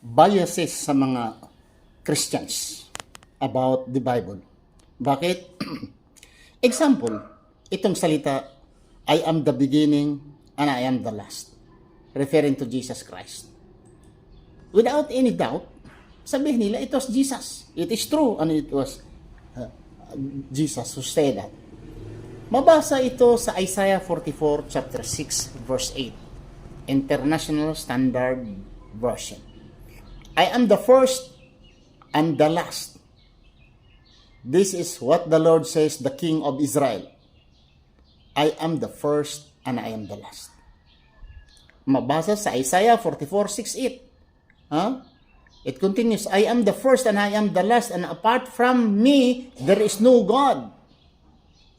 biases sa mga Christians about the Bible. Bakit? Example, itong salita, I am the beginning and I am the last, referring to Jesus Christ. Without any doubt, sabihin nila, it was Jesus. It is true, and it was Jesus who said that. Mabasa ito sa Isaiah 44, chapter 6, verse 8, International Standard Version. I am the first and the last. This is what the Lord says, the King of Israel. I am the first and I am the last. Mabasa sa Isaiah 44, 6, 8. It continues, I am the first and I am the last, and apart from me, there is no God.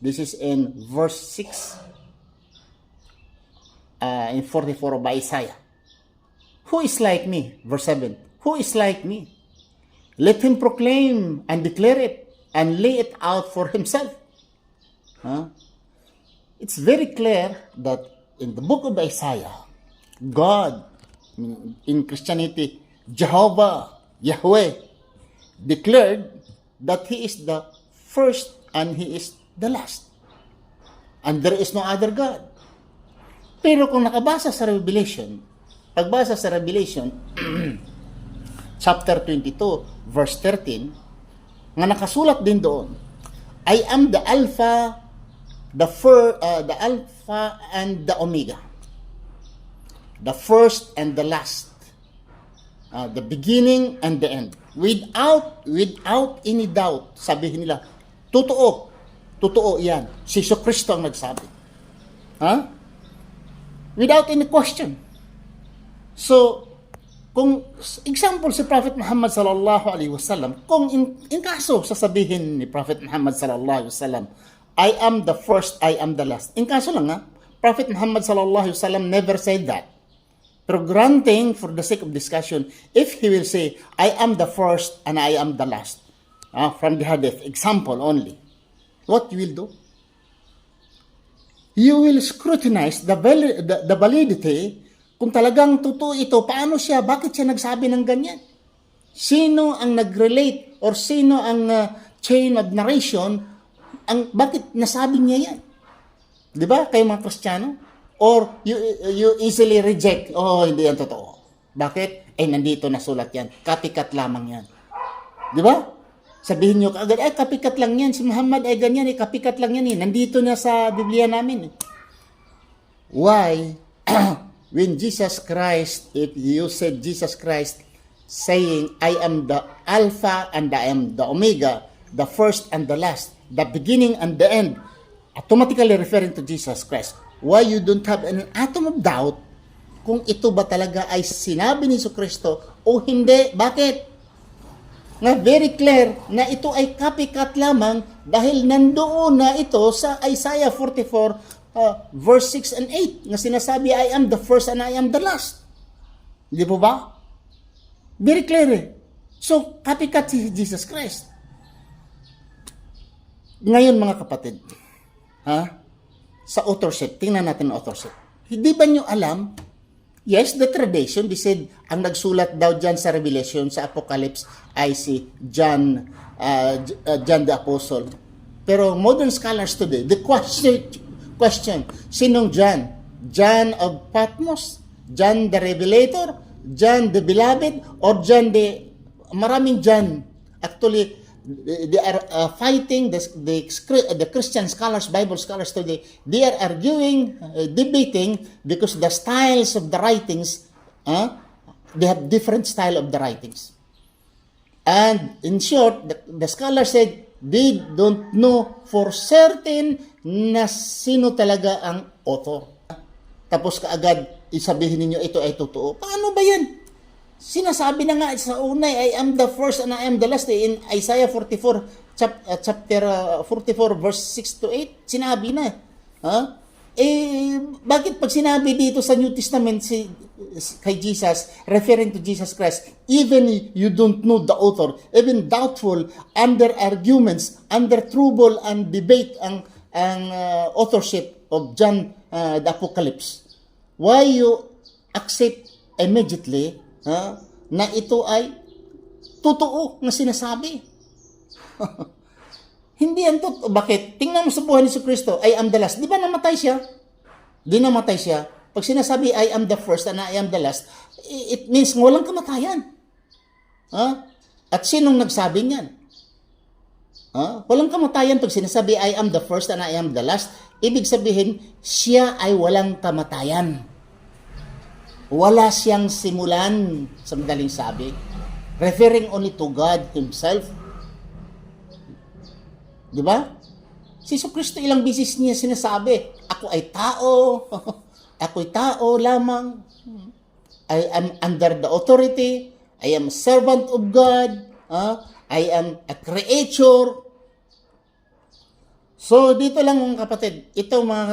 This is in verse 6, in 44 of Isaiah. Who is like me? Verse 7. Who is like me? Let him proclaim and declare it and lay it out for himself. It's very clear that in the book of Isaiah, God, in Christianity, Jehovah, Yahweh, declared that He is the first and He is the last. And there is no other God. Pero kung nakabasa sa Revelation, pagbasa sa Revelation, chapter 22, verse 13, nga nakasulat din doon, I am the Alpha, the Alpha and the Omega, the first and the last, the beginning and the end. Without any doubt, sabihin nila, totoo yan. Si Kristo ang nagsabi. Without any question. So, kung example si Prophet Muhammad sallallahu alaihi wasallam, kung in kaso sasabihin ni Prophet Muhammad sallallahu alaihi wasallam, I am the first, I am the last. In kaso lang Prophet Muhammad sallallahu alaihi wasallam never said that. Pero granting, for the sake of discussion, if he will say, I am the first and I am the last, from the hadith, example only, what you will do? You will scrutinize the validity kung talagang totoo ito. Paano siya? Bakit siya nagsabi ng ganyan? Sino ang nag-relate or sino ang chain of narration bakit nasabi niya yan? Di ba? Kayo mga Kristiyano? Or you easily reject, hindi yan totoo. Bakit? Nandito nasulat yan. Copycat lamang yan. Di ba? Sabihin nyo kaagad, copycat lang yan. Si Muhammad ganyan, copycat lang yan. Nandito na sa Biblia namin. Why? When Jesus Christ, if you said Jesus Christ saying, I am the Alpha and I am the Omega, the first and the last, the beginning and the end, automatically referring to Jesus Christ. Why you don't have an atom of doubt kung ito ba talaga ay sinabi ni Kristo o hindi? Bakit? Nga very clear na ito ay copycat lamang dahil nandoon na ito sa Isaiah 44 verse 6 and 8 nga sinasabi, I am the first and I am the last. Hindi po ba? Very clear. So, copycat si Jesus Christ. Ngayon mga kapatid, sa authorship, tingnan natin ang authorship. Hindi ba nyo alam? Yes, the tradition, they said, ang nagsulat daw dyan sa Revelation, sa Apocalypse, ay si John the Apostle. Pero modern scholars today, the question, sinong John? John of Patmos? John the Revelator? John the Beloved? Or John the... Maraming John. Actually, they are fighting the Christian scholars, Bible scholars today. They are arguing, debating, because the styles of the writings, they have different style of the writings. And in short, the scholars said they don't know for certain na sino talaga ang author. Tapos kaagad isabihin ninyo ito ay totoo. Paano ba yan? Sinasabi na nga sa una, I am the first and I am the last. In Isaiah 44, chapter 44, verse 6 to 8, sinabi na. Bakit pag sinabi dito sa New Testament kay Jesus, referring to Jesus Christ, even you don't know the author, even doubtful, under arguments, under trouble and debate ang authorship of John the Apocalypse, why you accept immediately na ito ay totoo na sinasabi. Hindi yan totoo. Bakit? Tingnan mo sa buhay ni Jesucristo, I am the last. Di ba namatay siya? Di namatay siya. Pag sinasabi, I am the first and I am the last, it means walang kamatayan. Ha? At sinong nagsabi niyan? Walang kamatayan pag sinasabi, I am the first and I am the last. Ibig sabihin, siya ay walang kamatayan. Wala siyang simulan, sa madaling sabi. Referring only to God Himself. Di ba? Si Jesucristo ilang bisis niya sinasabi, ako ay tao, ako'y tao lamang, I am under the authority, I am a servant of God, I am a creator. So dito lang mga kapatid, ito mga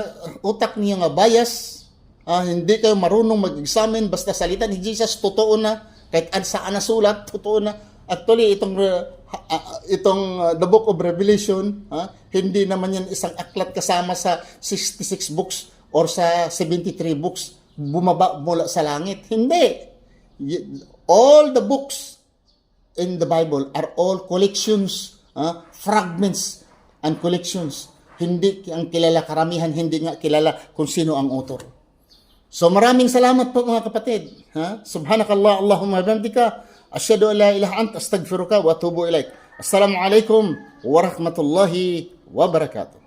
utak niyo nga bias, hindi kayo marunong mag-examine, basta salita ni Jesus, totoo na, kahit saan nasulat, totoo na. Actually, itong the book of Revelation, hindi naman yan isang aklat kasama sa 66 books or sa 73 books bumaba mula sa langit. Hindi. All the books in the Bible are all collections, fragments and collections. Hindi ang kilala, karamihan hindi nga kilala kung sino ang author. So maraming salamat po mga kapatid. Subhanakallah, Allahumma bihamdika, asyhadu an la ilaha anta, astaghfiruka wa atubu ilaik. Assalamu alaikum warahmatullahi wabarakatuh.